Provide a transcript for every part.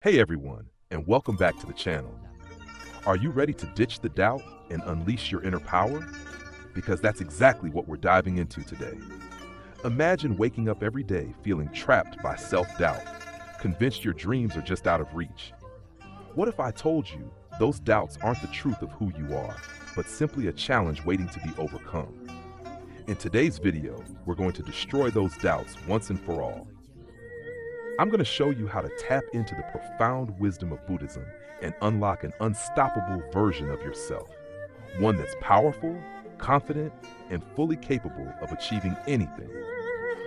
Hey everyone, and welcome back to the channel. Are you ready to ditch the doubt and unleash your inner power? Because that's exactly what we're diving into today. Imagine waking up every day feeling trapped by self-doubt, convinced your dreams are just out of reach. What if I told you those doubts aren't the truth of who you are, but simply a challenge waiting to be overcome? In today's video, we're going to destroy those doubts once and for all. I'm going to show you how to tap into the profound wisdom of Buddhism and unlock an unstoppable version of yourself. One that's powerful, confident, and fully capable of achieving anything.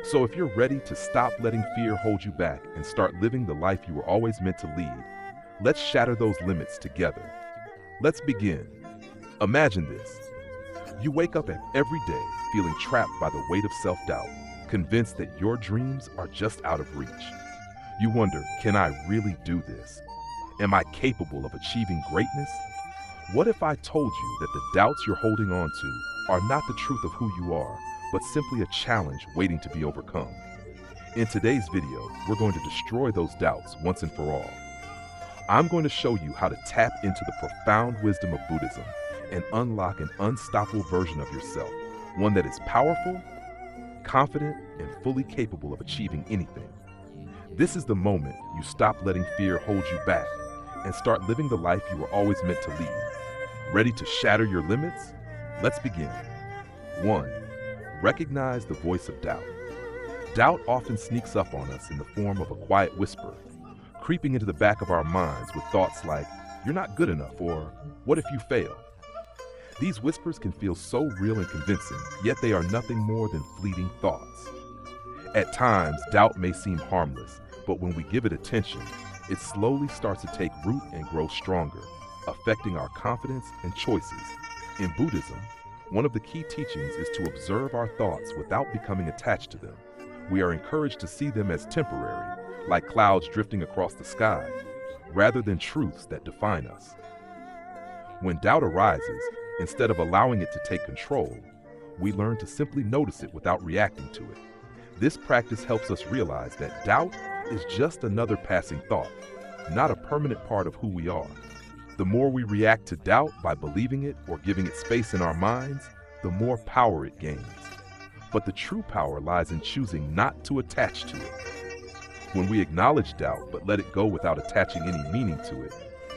So if you're ready to stop letting fear hold you back and start living the life you were always meant to lead, let's shatter those limits together. Let's begin. Imagine this. You wake up every day feeling trapped by the weight of self-doubt, convinced that your dreams are just out of reach. You wonder, can I really do this? Am I capable of achieving greatness? What if I told you that the doubts you're holding on to are not the truth of who you are, but simply a challenge waiting to be overcome? In today's video, we're going to destroy those doubts once and for all. I'm going to show you how to tap into the profound wisdom of Buddhism and unlock an unstoppable version of yourself, one that is powerful, confident, and fully capable of achieving anything. This is the moment you stop letting fear hold you back and start living the life you were always meant to lead. Ready to shatter your limits? Let's begin. 1. Recognize the voice of doubt. Doubt often sneaks up on us in the form of a quiet whisper, creeping into the back of our minds with thoughts like, "You're not good enough," or "What if you fail?" These whispers can feel so real and convincing, yet they are nothing more than fleeting thoughts. At times, doubt may seem harmless, but when we give it attention, it slowly starts to take root and grow stronger, affecting our confidence and choices. In Buddhism, one of the key teachings is to observe our thoughts without becoming attached to them. We are encouraged to see them as temporary, like clouds drifting across the sky, rather than truths that define us. When doubt arises, instead of allowing it to take control, we learn to simply notice it without reacting to it. This practice helps us realize that doubt is just another passing thought, not a permanent part of who we are. The more we react to doubt by believing it or giving it space in our minds, the more power it gains. But the true power lies in choosing not to attach to it. When we acknowledge doubt but let it go without attaching any meaning to it,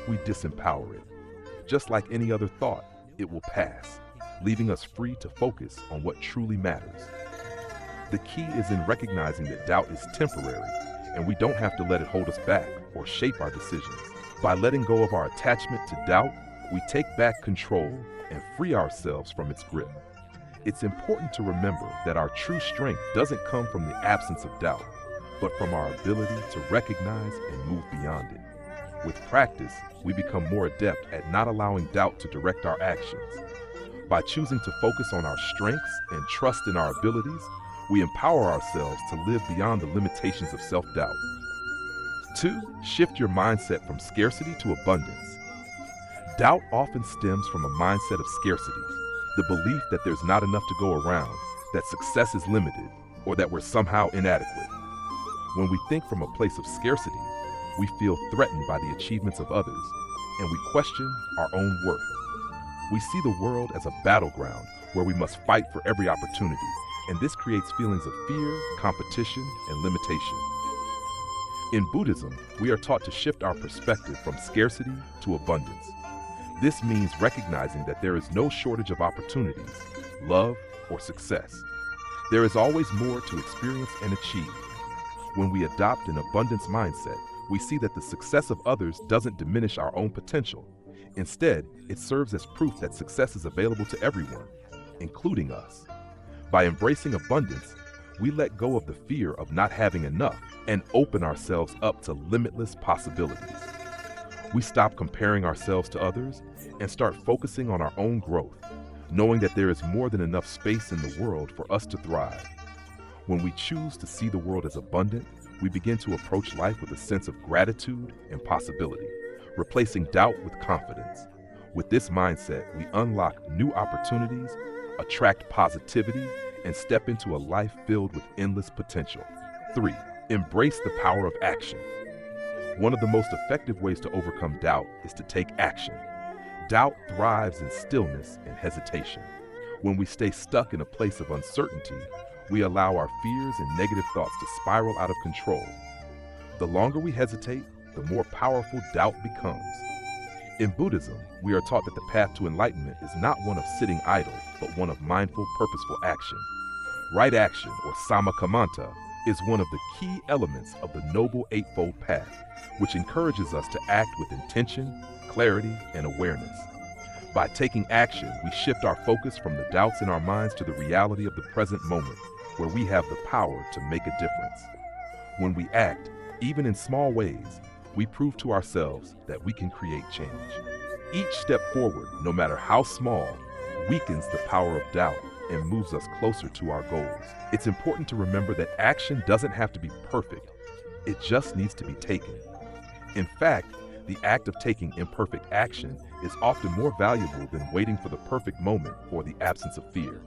we disempower it. Just like any other thought, it will pass, leaving us free to focus on what truly matters. The key is in recognizing that doubt is temporary, and we don't have to let it hold us back or shape our decisions. By letting go of our attachment to doubt, we take back control and free ourselves from its grip. It's important to remember that our true strength doesn't come from the absence of doubt, but from our ability to recognize and move beyond it. With practice, we become more adept at not allowing doubt to direct our actions. By choosing to focus on our strengths and trust in our abilities, we empower ourselves to live beyond the limitations of self-doubt. 2. Shift your mindset from scarcity to abundance. Doubt often stems from a mindset of scarcity, the belief that there's not enough to go around, that success is limited, or that we're somehow inadequate. When we think from a place of scarcity, we feel threatened by the achievements of others, and we question our own worth. We see the world as a battleground where we must fight for every opportunity, and this creates feelings of fear, competition, and limitation. In Buddhism, we are taught to shift our perspective from scarcity to abundance. This means recognizing that there is no shortage of opportunities, love, or success. There is always more to experience and achieve. When we adopt an abundance mindset, we see that the success of others doesn't diminish our own potential. Instead, it serves as proof that success is available to everyone, including us. By embracing abundance, we let go of the fear of not having enough and open ourselves up to limitless possibilities. We stop comparing ourselves to others and start focusing on our own growth, knowing that there is more than enough space in the world for us to thrive. When we choose to see the world as abundant, we begin to approach life with a sense of gratitude and possibility, replacing doubt with confidence. With this mindset, we unlock new opportunities, attract positivity, and step into a life filled with endless potential. 3. Embrace the power of action. One of the most effective ways to overcome doubt is to take action. Doubt thrives in stillness and hesitation. When we stay stuck in a place of uncertainty, we allow our fears and negative thoughts to spiral out of control. The longer we hesitate, the more powerful doubt becomes. In Buddhism, we are taught that the path to enlightenment is not one of sitting idle, but one of mindful, purposeful action. Right action, or sammakamanta, is one of the key elements of the Noble Eightfold Path, which encourages us to act with intention, clarity, and awareness. By taking action, we shift our focus from the doubts in our minds to the reality of the present moment, where we have the power to make a difference. When we act, even in small ways, we prove to ourselves that we can create change. Each step forward, no matter how small, weakens the power of doubt and moves us closer to our goals. It's important to remember that action doesn't have to be perfect. It just needs to be taken. In fact, the act of taking imperfect action is often more valuable than waiting for the perfect moment or the absence of fear.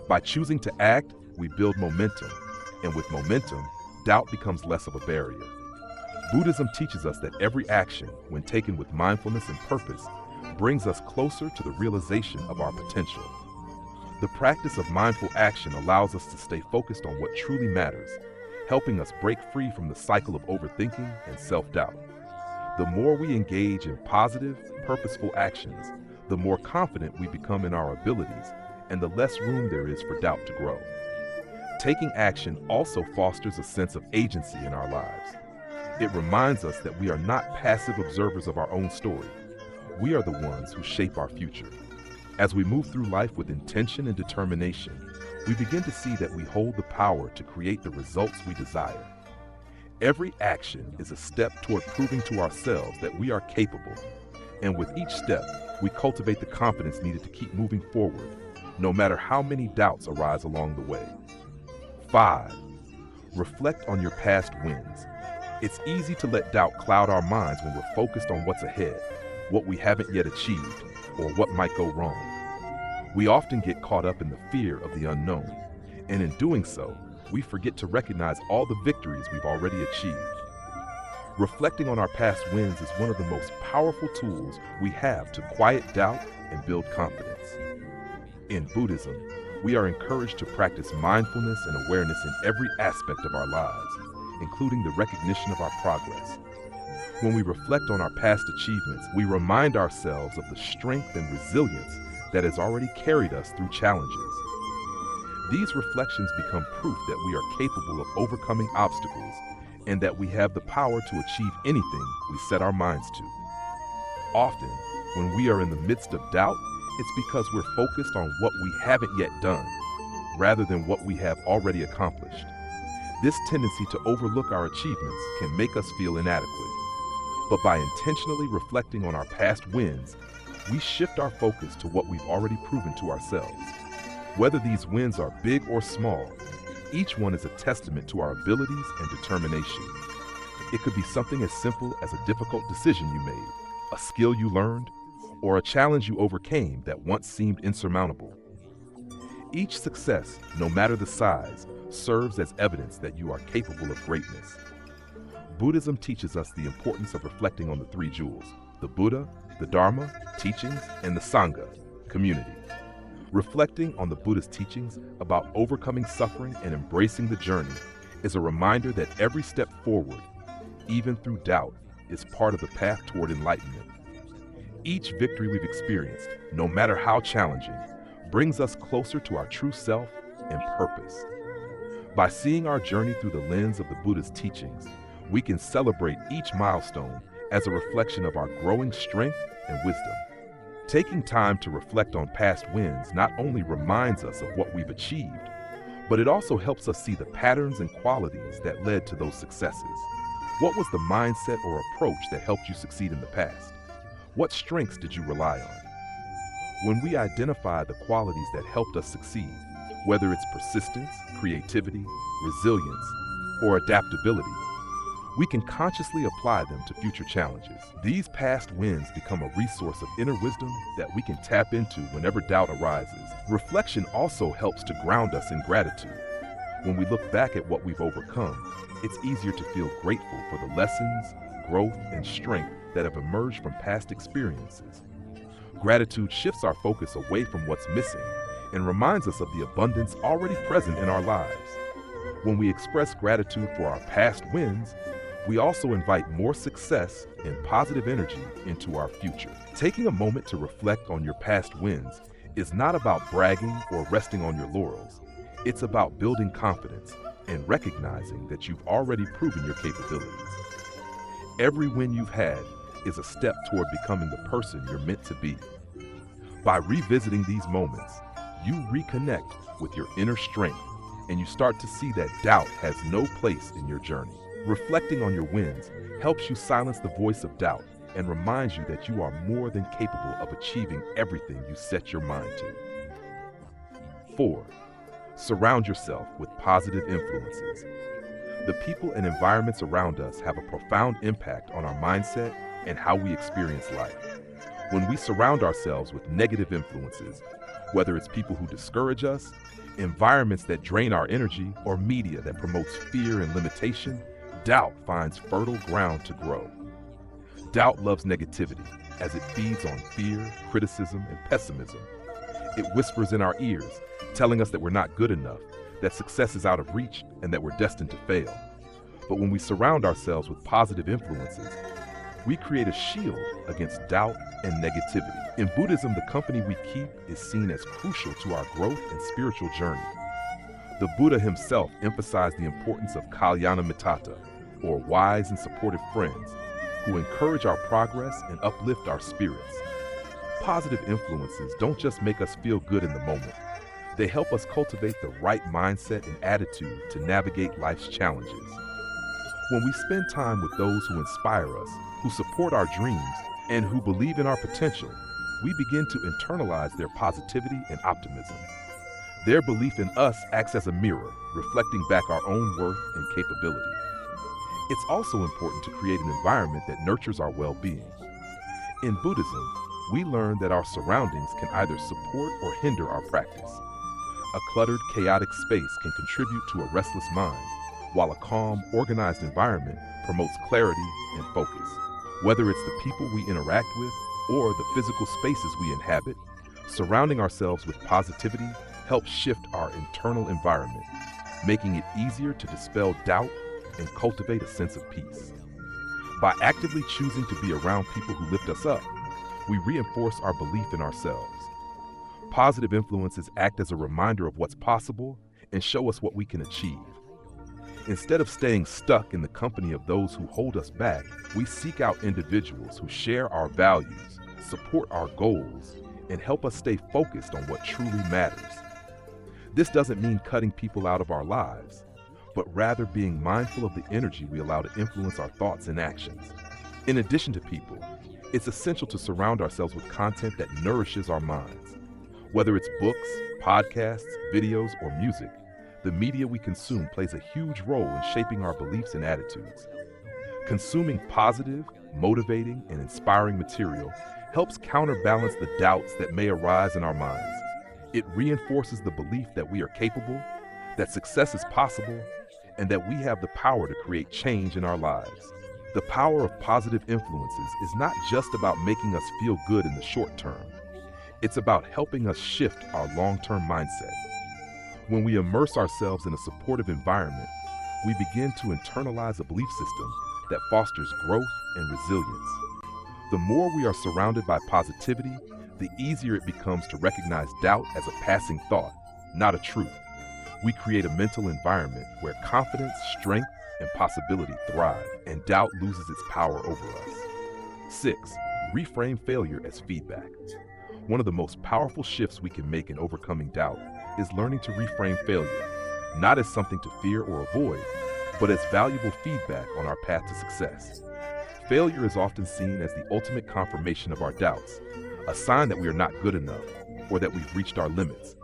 By choosing to act, we build momentum, and with momentum, doubt becomes less of a barrier. Buddhism teaches us that every action, when taken with mindfulness and purpose, brings us closer to the realization of our potential. The practice of mindful action allows us to stay focused on what truly matters, helping us break free from the cycle of overthinking and self-doubt. The more we engage in positive, purposeful actions, the more confident we become in our abilities and the less room there is for doubt to grow. Taking action also fosters a sense of agency in our lives. It reminds us that we are not passive observers of our own story. We are the ones who shape our future. As we move through life with intention and determination, we begin to see that we hold the power to create the results we desire. Every action is a step toward proving to ourselves that we are capable, and with each step, we cultivate the confidence needed to keep moving forward, no matter how many doubts arise along the way. 5. Reflect on your past wins. It's easy to let doubt cloud our minds when we're focused on what's ahead, what we haven't yet achieved, or what might go wrong. We often get caught up in the fear of the unknown, and in doing so, we forget to recognize all the victories we've already achieved. Reflecting on our past wins is one of the most powerful tools we have to quiet doubt and build confidence. In Buddhism, we are encouraged to practice mindfulness and awareness in every aspect of our lives, including the recognition of our progress. When we reflect on our past achievements, we remind ourselves of the strength and resilience that has already carried us through challenges. These reflections become proof that we are capable of overcoming obstacles and that we have the power to achieve anything we set our minds to. Often, when we are in the midst of doubt, it's because we're focused on what we haven't yet done, rather than what we have already accomplished. This tendency to overlook our achievements can make us feel inadequate. But by intentionally reflecting on our past wins, we shift our focus to what we've already proven to ourselves. Whether these wins are big or small, each one is a testament to our abilities and determination. It could be something as simple as a difficult decision you made, a skill you learned, or a challenge you overcame that once seemed insurmountable. Each success, no matter the size, serves as evidence that you are capable of greatness. Buddhism teaches us the importance of reflecting on the three jewels: the Buddha, the Dharma, teachings, and the Sangha, community. Reflecting on the Buddha's teachings about overcoming suffering and embracing the journey is a reminder that every step forward, even through doubt, is part of the path toward enlightenment. Each victory we've experienced, no matter how challenging, brings us closer to our true self and purpose. By seeing our journey through the lens of the Buddha's teachings, we can celebrate each milestone as a reflection of our growing strength and wisdom. Taking time to reflect on past wins not only reminds us of what we've achieved, but it also helps us see the patterns and qualities that led to those successes. What was the mindset or approach that helped you succeed in the past? What strengths did you rely on? When we identify the qualities that helped us succeed, whether it's persistence, creativity, resilience, or adaptability, we can consciously apply them to future challenges. These past wins become a resource of inner wisdom that we can tap into whenever doubt arises. Reflection also helps to ground us in gratitude. When we look back at what we've overcome, it's easier to feel grateful for the lessons, growth, and strength that have emerged from past experiences. Gratitude shifts our focus away from what's missing and reminds us of the abundance already present in our lives. When we express gratitude for our past wins, we also invite more success and positive energy into our future. Taking a moment to reflect on your past wins is not about bragging or resting on your laurels. It's about building confidence and recognizing that you've already proven your capabilities. Every win you've had is a step toward becoming the person you're meant to be. By revisiting these moments, you reconnect with your inner strength and you start to see that doubt has no place in your journey. Reflecting on your wins helps you silence the voice of doubt and reminds you that you are more than capable of achieving everything you set your mind to. 4. Surround yourself with positive influences. The people and environments around us have a profound impact on our mindset and how we experience life. When we surround ourselves with negative influences, whether it's people who discourage us, environments that drain our energy, or media that promotes fear and limitation, doubt finds fertile ground to grow. Doubt loves negativity as it feeds on fear, criticism, and pessimism. It whispers in our ears, telling us that we're not good enough, that success is out of reach, and that we're destined to fail. But when we surround ourselves with positive influences, we create a shield against doubt and negativity. In Buddhism, the company we keep is seen as crucial to our growth and spiritual journey. The Buddha himself emphasized the importance of kalyana mittata, or wise and supportive friends, who encourage our progress and uplift our spirits. Positive influences don't just make us feel good in the moment. They help us cultivate the right mindset and attitude to navigate life's challenges. When we spend time with those who inspire us, who support our dreams, and who believe in our potential, we begin to internalize their positivity and optimism. Their belief in us acts as a mirror, reflecting back our own worth and capability. It's also important to create an environment that nurtures our well-being. In Buddhism, we learn that our surroundings can either support or hinder our practice. A cluttered, chaotic space can contribute to a restless mind, while a calm, organized environment promotes clarity and focus. Whether it's the people we interact with or the physical spaces we inhabit, surrounding ourselves with positivity helps shift our internal environment, making it easier to dispel doubt and cultivate a sense of peace. By actively choosing to be around people who lift us up, we reinforce our belief in ourselves. Positive influences act as a reminder of what's possible and show us what we can achieve. Instead of staying stuck in the company of those who hold us back, we seek out individuals who share our values, support our goals, and help us stay focused on what truly matters. This doesn't mean cutting people out of our lives, but rather being mindful of the energy we allow to influence our thoughts and actions. In addition to people, it's essential to surround ourselves with content that nourishes our minds. Whether it's books, podcasts, videos, or music, the media we consume plays a huge role in shaping our beliefs and attitudes. Consuming positive, motivating, and inspiring material helps counterbalance the doubts that may arise in our minds. It reinforces the belief that we are capable, that success is possible, and that we have the power to create change in our lives. The power of positive influences is not just about making us feel good in the short term. It's about helping us shift our long-term mindset. When we immerse ourselves in a supportive environment, we begin to internalize a belief system that fosters growth and resilience. The more we are surrounded by positivity, the easier it becomes to recognize doubt as a passing thought, not a truth. We create a mental environment where confidence, strength, and possibility thrive, and doubt loses its power over us. 6. Reframe failure as feedback. One of the most powerful shifts we can make in overcoming doubt is learning to reframe failure, not as something to fear or avoid, but as valuable feedback on our path to success. Failure is often seen as the ultimate confirmation of our doubts, a sign that we are not good enough or that we've reached our limits.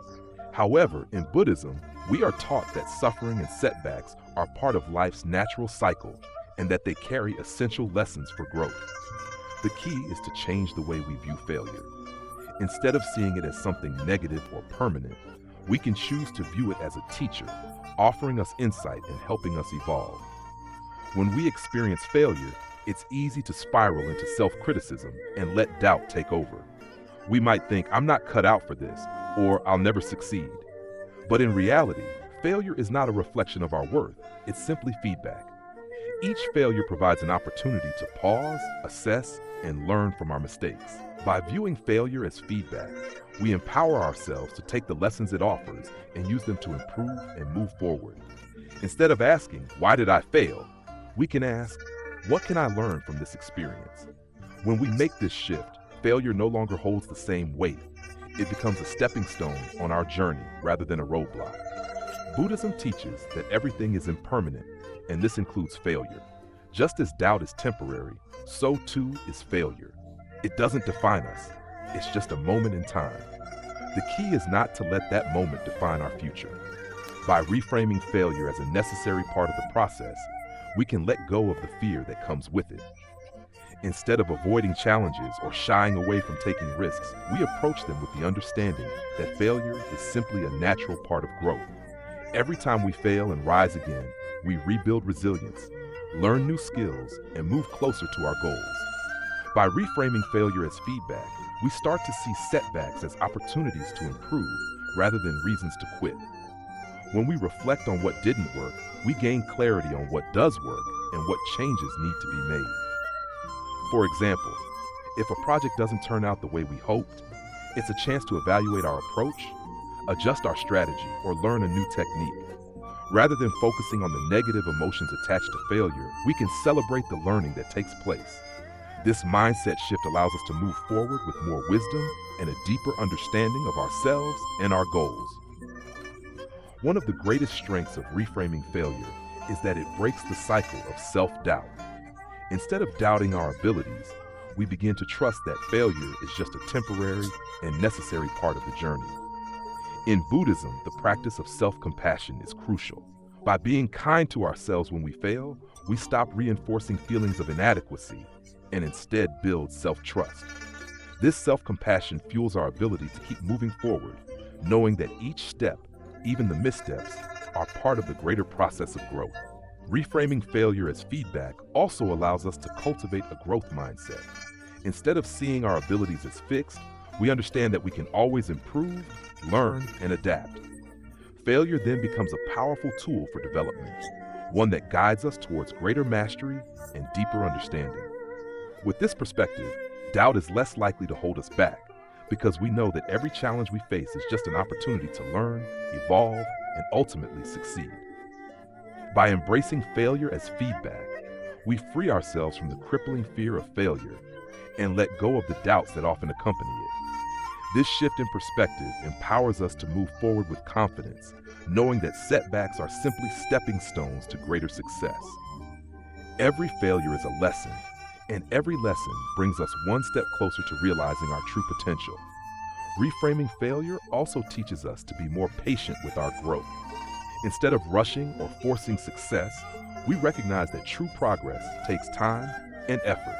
However, in Buddhism, we are taught that suffering and setbacks are part of life's natural cycle and that they carry essential lessons for growth. The key is to change the way we view failure. Instead of seeing it as something negative or permanent, we can choose to view it as a teacher, offering us insight and helping us evolve. When we experience failure, it's easy to spiral into self-criticism and let doubt take over. We might think, I'm not cut out for this, or I'll never succeed. But in reality, failure is not a reflection of our worth, it's simply feedback. Each failure provides an opportunity to pause, assess, and learn from our mistakes. By viewing failure as feedback, we empower ourselves to take the lessons it offers and use them to improve and move forward. Instead of asking, why did I fail? We can ask, what can I learn from this experience? When we make this shift, failure no longer holds the same weight. It becomes a stepping stone on our journey rather than a roadblock. Buddhism teaches that everything is impermanent, and this includes failure. Just as doubt is temporary, so too is failure. It doesn't define us, it's just a moment in time. The key is not to let that moment define our future. By reframing failure as a necessary part of the process, we can let go of the fear that comes with it. Instead of avoiding challenges or shying away from taking risks, we approach them with the understanding that failure is simply a natural part of growth. Every time we fail and rise again, we rebuild resilience, learn new skills, and move closer to our goals. By reframing failure as feedback, we start to see setbacks as opportunities to improve rather than reasons to quit. When we reflect on what didn't work, we gain clarity on what does work and what changes need to be made. For example, if a project doesn't turn out the way we hoped, it's a chance to evaluate our approach, adjust our strategy, or learn a new technique. Rather than focusing on the negative emotions attached to failure, we can celebrate the learning that takes place. This mindset shift allows us to move forward with more wisdom and a deeper understanding of ourselves and our goals. One of the greatest strengths of reframing failure is that it breaks the cycle of self-doubt. Instead of doubting our abilities, we begin to trust that failure is just a temporary and necessary part of the journey. In Buddhism, the practice of self-compassion is crucial. By being kind to ourselves when we fail, we stop reinforcing feelings of inadequacy and instead build self-trust. This self-compassion fuels our ability to keep moving forward, knowing that each step, even the missteps, are part of the greater process of growth. Reframing failure as feedback also allows us to cultivate a growth mindset. Instead of seeing our abilities as fixed, we understand that we can always improve, learn, and adapt. Failure then becomes a powerful tool for development, one that guides us towards greater mastery and deeper understanding. With this perspective, doubt is less likely to hold us back because we know that every challenge we face is just an opportunity to learn, evolve, and ultimately succeed. By embracing failure as feedback, we free ourselves from the crippling fear of failure and let go of the doubts that often accompany it. This shift in perspective empowers us to move forward with confidence, knowing that setbacks are simply stepping stones to greater success. Every failure is a lesson, and every lesson brings us one step closer to realizing our true potential. Reframing failure also teaches us to be more patient with our growth. Instead of rushing or forcing success, we recognize that true progress takes time and effort.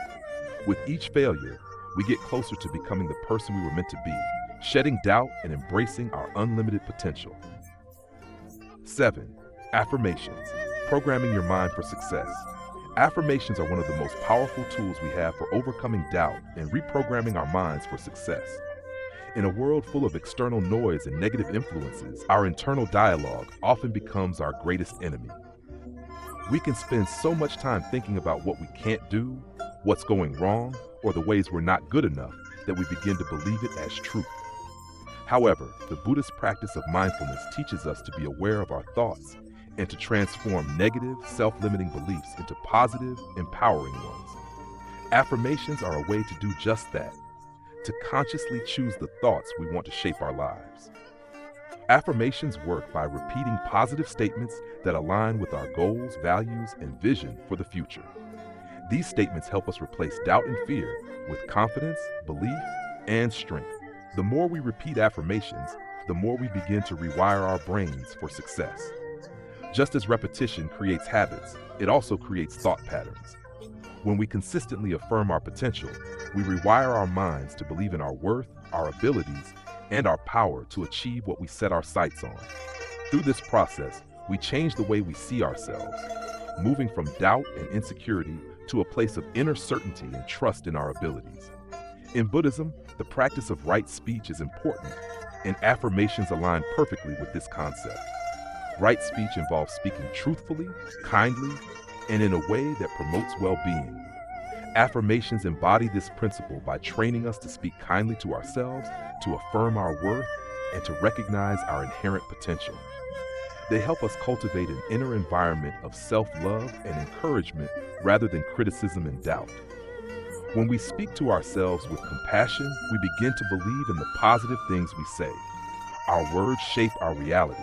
With each failure, we get closer to becoming the person we were meant to be, shedding doubt and embracing our unlimited potential. 7. Affirmations, programming your mind for success. Affirmations are one of the most powerful tools we have for overcoming doubt and reprogramming our minds for success. In a world full of external noise and negative influences, our internal dialogue often becomes our greatest enemy. We can spend so much time thinking about what we can't do, what's going wrong, or the ways we're not good enough that we begin to believe it as truth. However, the Buddhist practice of mindfulness teaches us to be aware of our thoughts and to transform negative, self-limiting beliefs into positive, empowering ones. Affirmations are a way to do just that, to consciously choose the thoughts we want to shape our lives. Affirmations work by repeating positive statements that align with our goals, values, and vision for the future. These statements help us replace doubt and fear with confidence, belief, and strength. The more we repeat affirmations, the more we begin to rewire our brains for success. Just as repetition creates habits, it also creates thought patterns. When we consistently affirm our potential, we rewire our minds to believe in our worth, our abilities, and our power to achieve what we set our sights on. Through this process, we change the way we see ourselves, moving from doubt and insecurity to a place of inner certainty and trust in our abilities. In Buddhism, the practice of right speech is important, and affirmations align perfectly with this concept. Right speech involves speaking truthfully, kindly, and in a way that promotes well-being. Affirmations embody this principle by training us to speak kindly to ourselves, to affirm our worth, and to recognize our inherent potential. They help us cultivate an inner environment of self-love and encouragement rather than criticism and doubt. When we speak to ourselves with compassion, we begin to believe in the positive things we say. Our words shape our reality,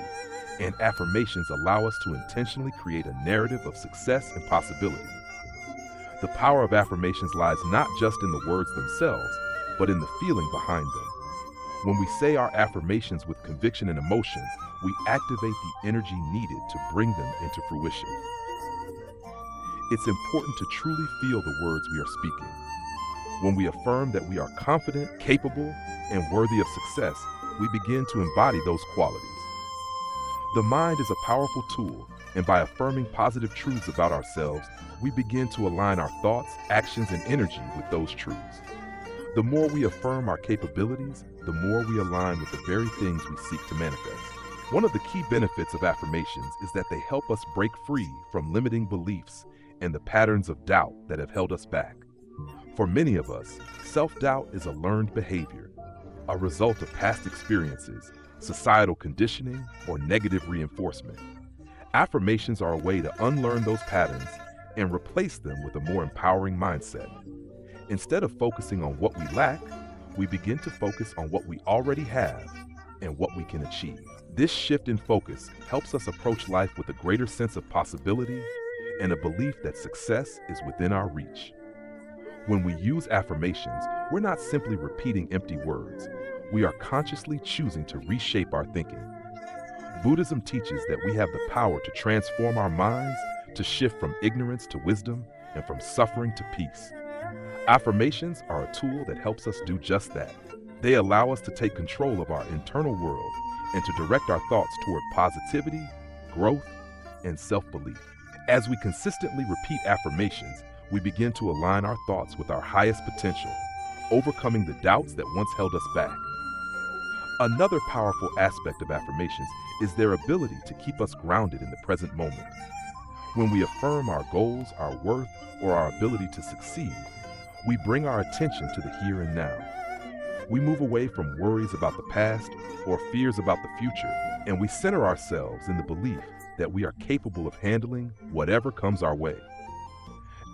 and affirmations allow us to intentionally create a narrative of success and possibility. The power of affirmations lies not just in the words themselves, but in the feeling behind them. When we say our affirmations with conviction and emotion, we activate the energy needed to bring them into fruition. It's important to truly feel the words we are speaking. When we affirm that we are confident, capable, and worthy of success, we begin to embody those qualities. The mind is a powerful tool, and by affirming positive truths about ourselves, we begin to align our thoughts, actions, and energy with those truths. The more we affirm our capabilities, the more we align with the very things we seek to manifest. One of the key benefits of affirmations is that they help us break free from limiting beliefs and the patterns of doubt that have held us back. For many of us, self-doubt is a learned behavior, a result of past experiences, societal conditioning, or negative reinforcement. Affirmations are a way to unlearn those patterns and replace them with a more empowering mindset. Instead of focusing on what we lack, we begin to focus on what we already have and what we can achieve. This shift in focus helps us approach life with a greater sense of possibility and a belief that success is within our reach. When we use affirmations, we're not simply repeating empty words. We are consciously choosing to reshape our thinking. Buddhism teaches that we have the power to transform our minds, to shift from ignorance to wisdom, and from suffering to peace. Affirmations are a tool that helps us do just that. They allow us to take control of our internal world and to direct our thoughts toward positivity, growth, and self-belief. As we consistently repeat affirmations, we begin to align our thoughts with our highest potential, overcoming the doubts that once held us back. Another powerful aspect of affirmations is their ability to keep us grounded in the present moment. When we affirm our goals, our worth, or our ability to succeed, we bring our attention to the here and now. We move away from worries about the past or fears about the future, and we center ourselves in the belief that we are capable of handling whatever comes our way.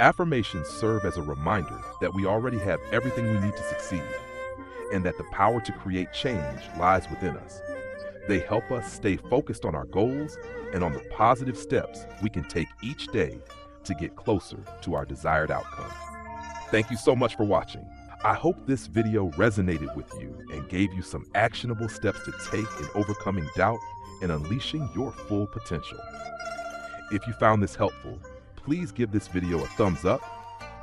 Affirmations serve as a reminder that we already have everything we need to succeed, and that the power to create change lies within us. They help us stay focused on our goals and on the positive steps we can take each day to get closer to our desired outcome. Thank you so much for watching. I hope this video resonated with you and gave you some actionable steps to take in overcoming doubt and unleashing your full potential. If you found this helpful, please give this video a thumbs up,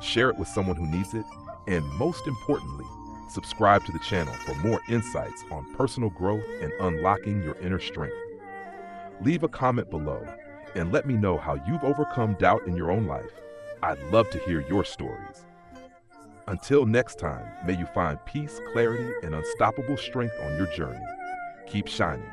share it with someone who needs it, and most importantly, subscribe to the channel for more insights on personal growth and unlocking your inner strength. Leave a comment below and let me know how you've overcome doubt in your own life. I'd love to hear your stories. Until next time, may you find peace, clarity, and unstoppable strength on your journey. Keep shining.